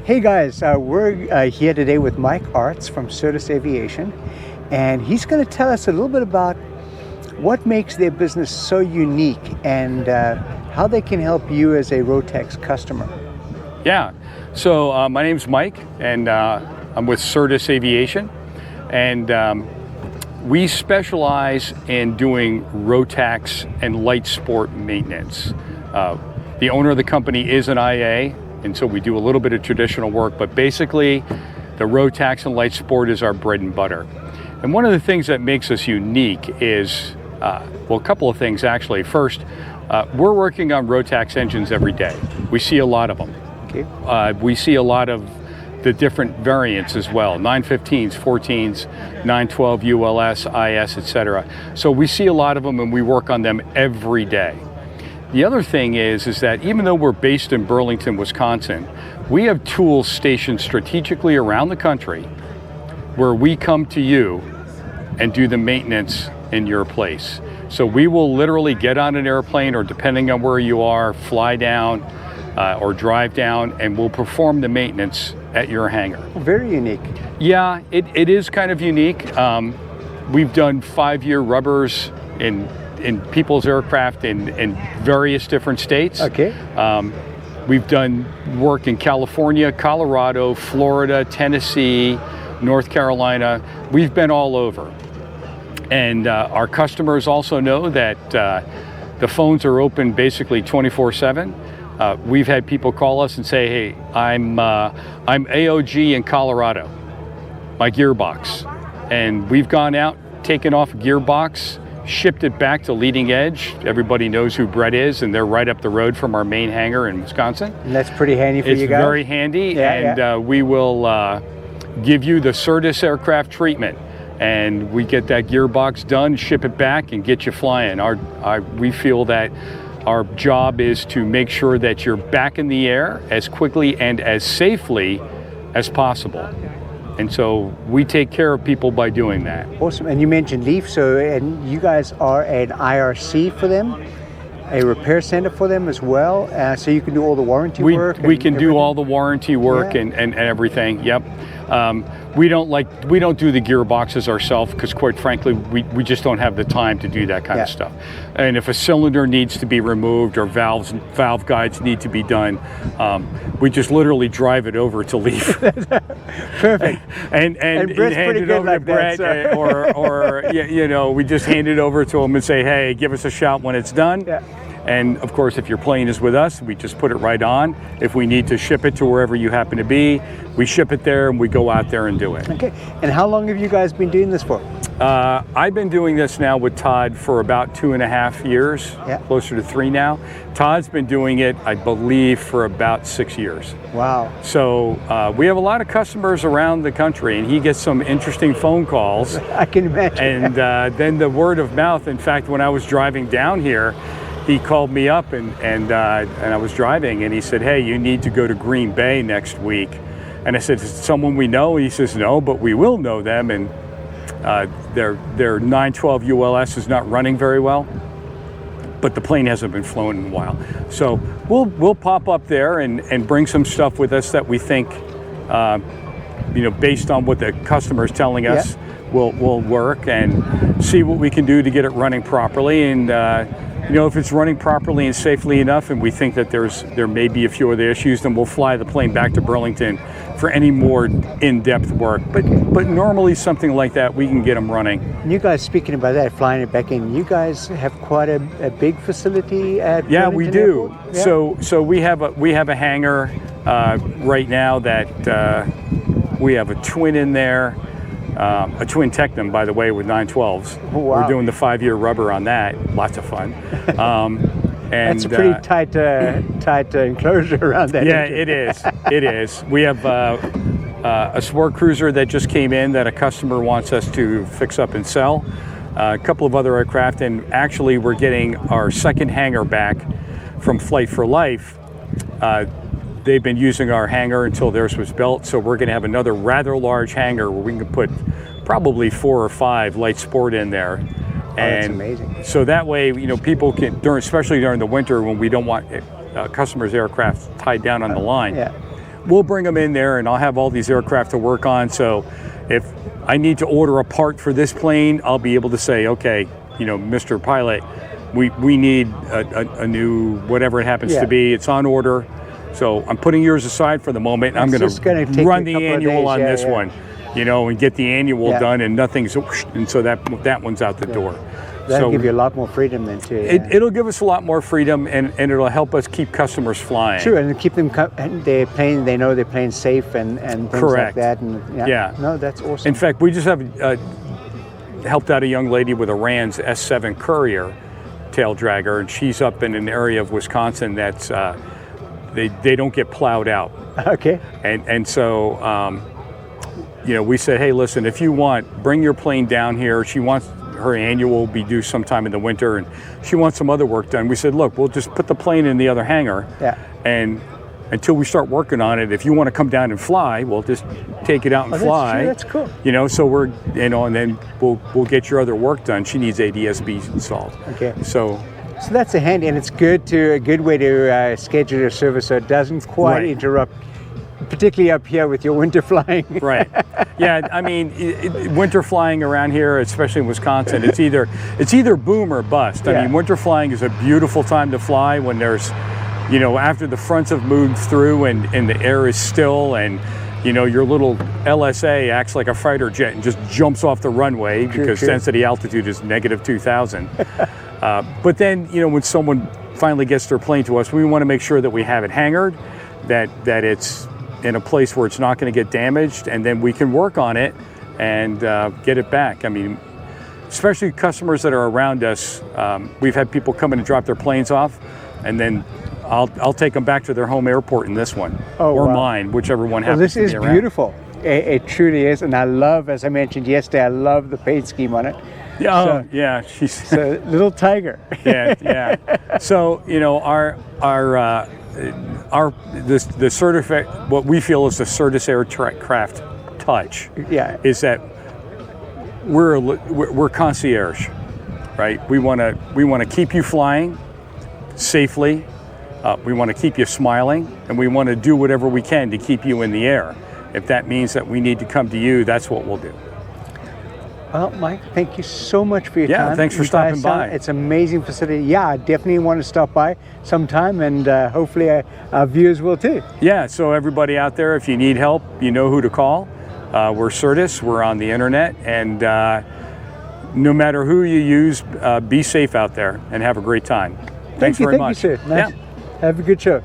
Hey guys, we're here today with Mike Arts from Certus Aviation, and he's going to tell us a little bit about what makes their business so unique and how they can help you as a Rotax customer. Yeah, so my name's Mike, and I'm with Certus Aviation, and we specialize in doing Rotax and light sport maintenance. The owner of the company is an IA, and so we do a little bit of traditional work, but basically the Rotax and light sport is our bread and butter. And one of the things that makes us unique is, well, a couple of things actually. First, we're working on Rotax engines every day. We see a lot of them. Okay. We see a lot of the different variants as well, 915s, 14s, 912 ULS, IS, etc. So we see a lot of them and we work on them every day. The other thing is that even though we're based in Burlington, Wisconsin, we have tools stationed strategically around the country where we come to you and do the maintenance in your place. So we will literally get on an airplane, or depending on where you are, fly down or drive down, and we'll perform the maintenance at your hangar. Very unique. Yeah, it is kind of unique. We've done 5-year rubbers in people's aircraft in various different states. Okay. We've done work in California, Colorado, Florida, Tennessee, North Carolina. We've been all over. And our customers also know that the phones are open basically 24/7. We've had people call us and say, hey, I'm AOG in Colorado, my gearbox. And we've gone out, taken off a gearbox, shipped it back to Leading Edge. Everybody knows who Brett is, and they're right up the road from our main hangar in Wisconsin. And that's pretty handy for you guys? It's very handy, and we will give you the Certus aircraft treatment, and we get that gearbox done, ship it back, and get you flying. We feel that our job is to make sure that you're back in the air as quickly and as safely as possible. And so we take care of people by doing that. Awesome. And you mentioned Leaf, and you guys are an IRC for them, a repair center for them as well, so you can do all the warranty work? We can do all the warranty work and everything, yep. We don't do the gearboxes ourselves because, quite frankly, we just don't have the time to do that kind of stuff. And if a cylinder needs to be removed or valve guides need to be done, we just literally drive it over to Leaf. Perfect. and Brett's hand it over to Brett, or you know, we just hand it over to him and say, hey, give us a shout when it's done. Yeah. And of course, if your plane is with us, we just put it right on. If we need to ship it to wherever you happen to be, we ship it there and we go out there and do it. Okay. And how long have you guys been doing this for? I've been doing this now with Todd for about 2.5 years, closer to 3 now. Todd's been doing it, I believe, for about 6 years. Wow. So we have a lot of customers around the country, and he gets some interesting phone calls. I can imagine. And then the word of mouth. In fact, when I was driving down here, he called me up and I was driving, and he said, hey, you need to go to Green Bay next week. And I said, is it someone we know? And he says, no, but we will know them. And their 912 ULS is not running very well, but the plane hasn't been flown in a while. So we'll pop up there and bring some stuff with us that we think, based on what the customer is telling us, will work, and see what we can do to get it running properly. And if it's running properly and safely enough, and we think that there may be a few other issues, then we'll fly the plane back to Burlington for any more in-depth work. But normally something like that, we can get them running. And you guys, speaking about that, flying it back in, you guys have quite a big facility at Burlington we do. Airport? Yeah. So we have a hangar right now that we have a twin in there. A twin Tecnam, by the way, with 912s. Oh, wow. We're doing the 5-year rubber on that. Lots of fun. And that's a pretty tight enclosure around that. Yeah, engine. it is. It is. We have a sport cruiser that just came in that a customer wants us to fix up and sell. A couple of other aircraft, and actually we're getting our second hangar back from Flight for Life. They've been using our hangar until theirs was built, so we're going to have another rather large hangar where we can put probably 4 or 5 light sport in there. That's amazing. So that way, people can, especially during the winter when we don't want customers' aircraft tied down on the line, we'll bring them in there, and I'll have all these aircraft to work on. So if I need to order a part for this plane, I'll be able to say, okay, you know, Mr. Pilot, we need a new whatever it happens to be. It's on order. So I'm putting yours aside for the moment. I'm going to run the annual on this one, you know, and get the annual done, and nothing's, and so that one's out the door. That'll give you a lot more freedom then too. It'll give us a lot more freedom, and it'll help us keep customers flying. Sure, and keep them, they're playing, they know they're playing safe and things like that. And no, that's awesome. In fact, we just have helped out a young lady with a Rand's S7 Courier tail dragger, and she's up in an area of Wisconsin that's they don't get plowed out. Okay. And so you know, we said, hey, listen, if you want, bring your plane down here. She wants, her annual will be due sometime in the winter, and she wants some other work done. We said, look, we'll just put the plane in the other hangar, and until we start working on it, if you want to come down and fly, we'll just take it out and fly. That's cool. You know, so we're, you know, and then we'll get your other work done. She needs ADS-Bs installed. Okay. So that's a handy, and it's a good way to schedule your service so it doesn't quite interrupt, particularly up here with your winter flying. Right. Yeah, I mean, winter flying around here, especially in Wisconsin, it's either boom or bust. I mean, winter flying is a beautiful time to fly when there's, you know, after the fronts have moved through and the air is still, and, you know, your little LSA acts like a fighter jet and just jumps off the runway because density altitude is -2,000. But then, you know, when someone finally gets their plane to us, we want to make sure that we have it hangared, that it's in a place where it's not going to get damaged, and then we can work on it and get it back. I mean, especially customers that are around us, we've had people come in and drop their planes off, and then I'll take them back to their home airport in this one, or mine, whichever one happens to be around. This is beautiful. It truly is, and I love, as I mentioned yesterday, I love the paint scheme on it. Yeah, so, yeah, she's a little tiger. Yeah. So, you know, the certificate, what we feel is the Certus aircraft touch, is that we're concierge, right? We want to keep you flying safely. We want to keep you smiling, and we want to do whatever we can to keep you in the air. If that means that we need to come to you, that's what we'll do. Well, Mike, thank you so much for your time. Yeah, thanks for stopping by. It's an amazing facility. Yeah, I definitely want to stop by sometime, and hopefully our viewers will too. Yeah, so everybody out there, if you need help, you know who to call. We're Certus, we're on the internet, and no matter who you use, be safe out there and have a great time. Thanks very much. Thank you, sir. Nice. Have a good show.